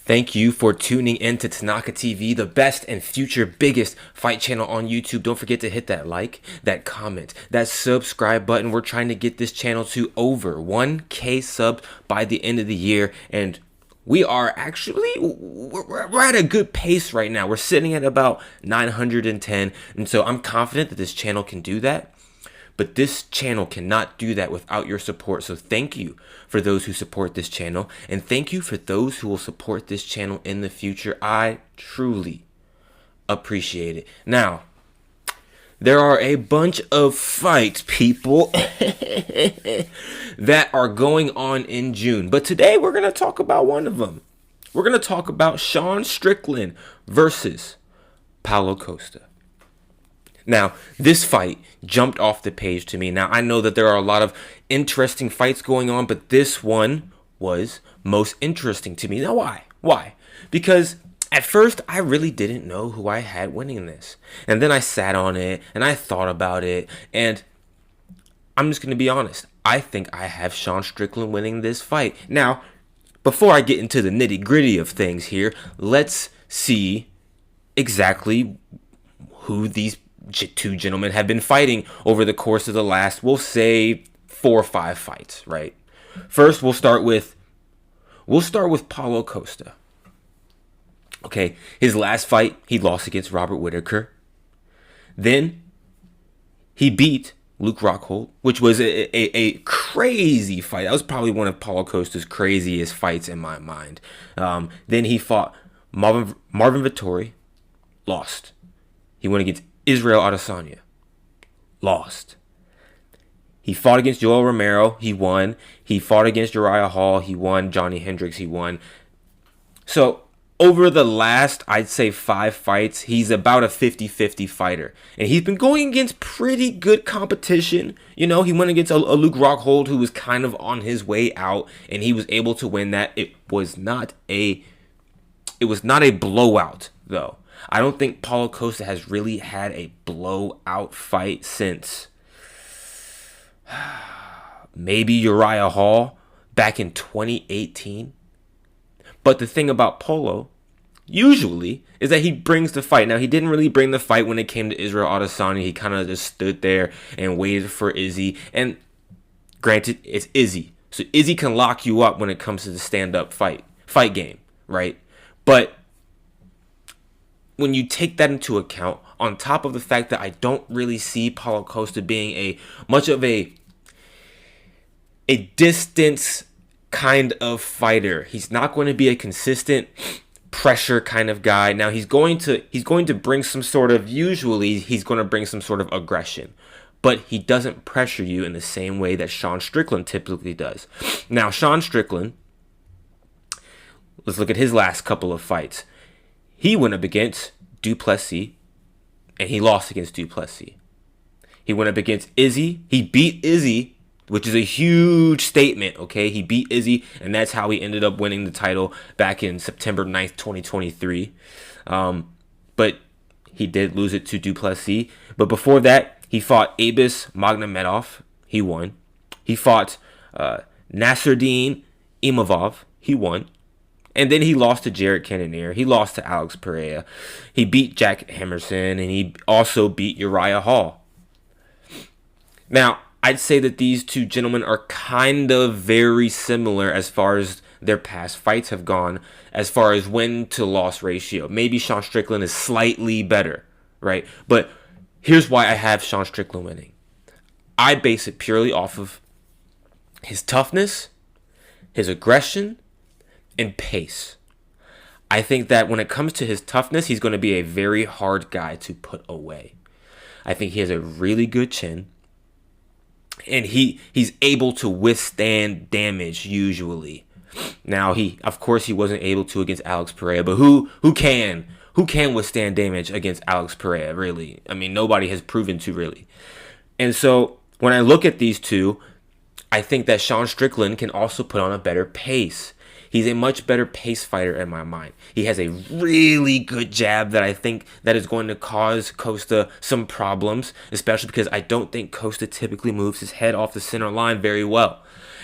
Thank you for tuning in to Tanaka TV, the best and future biggest fight channel on YouTube. Don't forget to hit that like, that comment, that subscribe button. We're trying to get this channel to over 1K subs by the end of the year, and we are actually, we're at a good pace right now. We're sitting at about 910, and so I'm confident that this channel can do that. But this channel cannot do that without your support. So thank you for those who support this channel. And thank you for those who will support this channel in the future. I truly appreciate it. Now, there are a bunch of fights, people, that are going on in June. But today we're going to talk about one of them. We're going to talk about Sean Strickland versus Paulo Costa. Now, this fight jumped off the page to me. Now, I know that there are a lot of interesting fights going on, but this one was most interesting to me. Now, why? Why? Because at first, I really didn't know who I had winning this. And then I sat on it, and I thought about it, and I'm just going to be honest. I think I have Sean Strickland winning this fight. Now, before I get into the nitty-gritty of things here, let's see exactly who these two gentlemen have been fighting over the course of the last, we'll say, 4 or 5 fights, right? First, we'll start with Paulo Costa. Okay, his last fight, he lost against Robert Whittaker. Then he beat Luke Rockhold, which was a crazy fight. That was probably one of Paulo Costa's craziest fights in my mind. Then he fought Marvin Vettori, lost. He went against Israel Adesanya, lost. He fought against Joel Romero, he won. He fought against Uriah Hall, he won. Johnny Hendricks, he won. So over the last, I'd say 5 fights, he's about a 50-50 fighter. And he's been going against pretty good competition. You know, he went against a Luke Rockhold who was kind of on his way out, and he was able to win that. It was not a blowout, though. I don't think Paulo Costa has really had a blowout fight since maybe Uriah Hall back in 2018. But the thing about Paulo, usually, is that he brings the fight. Now, he didn't really bring the fight when it came to Israel Adesanya. He kind of just stood there and waited for Izzy. And granted, it's Izzy. So Izzy can lock you up when it comes to the stand-up fight game, right? But when you take that into account, on top of the fact that I don't really see Paulo Costa being much of a distance kind of fighter. He's not going to be a consistent pressure kind of guy. Now he's going to bring some sort of, usually he's going to bring some sort of aggression, but he doesn't pressure you in the same way that Sean Strickland typically does. Now Sean Strickland, let's look at his last couple of fights. He went up against Du Plessis, and he lost against Du Plessis. He went up against Izzy. He beat Izzy, which is a huge statement, okay? He beat Izzy, and that's how he ended up winning the title back in September 9th, 2023. But he did lose it to Du Plessis. But before that, he fought Abus Magomedov. He won. He fought Nasruddin Imavov. He won. And then he lost to Jared Cannonier. He lost to Alex Pereira. He beat Jack Emerson, and he also beat Uriah Hall. Now, I'd say that these two gentlemen are kind of very similar as far as their past fights have gone, as far as win-to-loss ratio. Maybe Sean Strickland is slightly better, right? But here's why I have Sean Strickland winning. I base it purely off of his toughness, his aggression, and pace. I think that when it comes to his toughness, he's going to be a very hard guy to put away. I think he has a really good chin, and he's able to withstand damage usually. Now, of course he wasn't able to against Alex Pereira, but who can withstand damage against Alex Pereira, really? I mean, nobody has proven to, really. And so when I look at these two, I think that Sean Strickland can also put on a better pace. He's a much better pace fighter in my mind. He has a really good jab that I think that is going to cause Costa some problems, especially because I don't think Costa typically moves his head off the center line very well.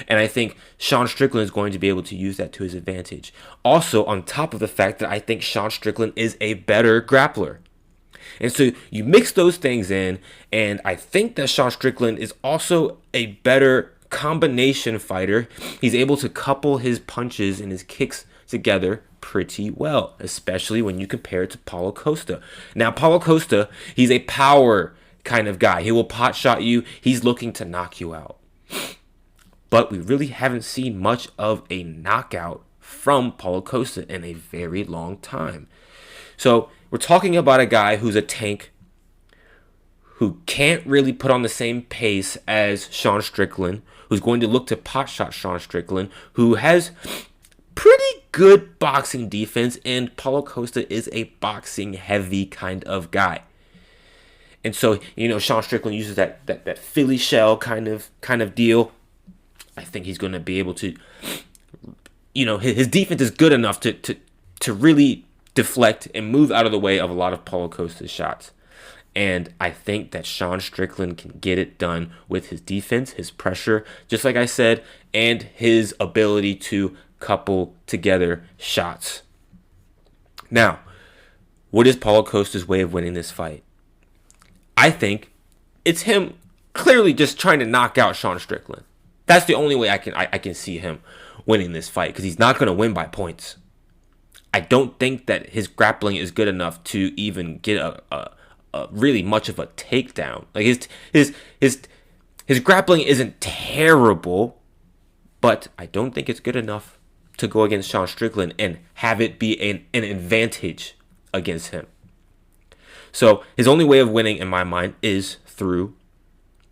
And I think Sean Strickland is going to be able to use that to his advantage. Also, on top of the fact that I think Sean Strickland is a better grappler. And so you mix those things in, and I think that Sean Strickland is also a better combination fighter. He's able to couple his punches and his kicks together pretty well, especially when you compare it to Paulo Costa. Now, Paulo Costa, he's a power kind of guy. He will pot shot you. He's looking to knock you out. But we really haven't seen much of a knockout from Paulo Costa in a very long time. So we're talking about a guy who's a tank, who can't really put on the same pace as Sean Strickland, who's going to look to pot shot Sean Strickland, who has pretty good boxing defense, and Paulo Costa is a boxing heavy kind of guy. And so, Sean Strickland uses that Philly shell kind of deal. I think he's going to be able to, his defense is good enough to really deflect and move out of the way of a lot of Paulo Costa's shots. And I think that Sean Strickland can get it done with his defense, his pressure, just like I said, and his ability to couple together shots. Now, what is Paulo Costa's way of winning this fight? I think it's him clearly just trying to knock out Sean Strickland. That's the only way I can see him winning this fight, because he's not going to win by points. I don't think that his grappling is good enough to even get a really much of a takedown. Like his grappling isn't terrible, but I don't think it's good enough to go against Sean Strickland and have it be an advantage against him. So his only way of winning, in my mind, is through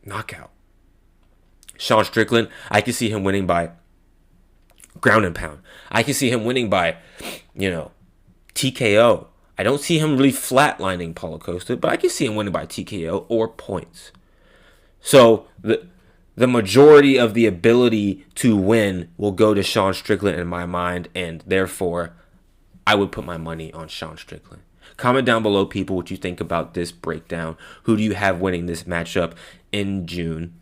knockout. Sean Strickland, I can see him winning by ground and pound. I can see him winning by, TKO. I don't see him really flatlining Paulo Costa, but I can see him winning by TKO or points. So the majority of the ability to win will go to Sean Strickland in my mind, and therefore I would put my money on Sean Strickland. Comment down below, people, what you think about this breakdown. Who do you have winning this matchup in June?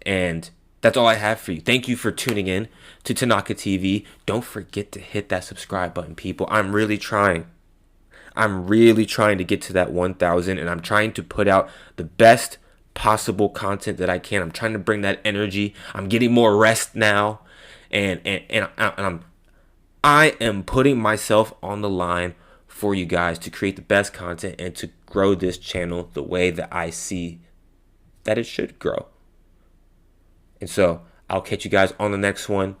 And that's all I have for you. Thank you for tuning in to Tanaka TV. Don't forget to hit that subscribe button, people. I'm really trying to get to that 1,000, and I'm trying to put out the best possible content that I can. I'm trying to bring that energy. I'm getting more rest now, and I am putting myself on the line for you guys to create the best content and to grow this channel the way that I see that it should grow. And so I'll catch you guys on the next one.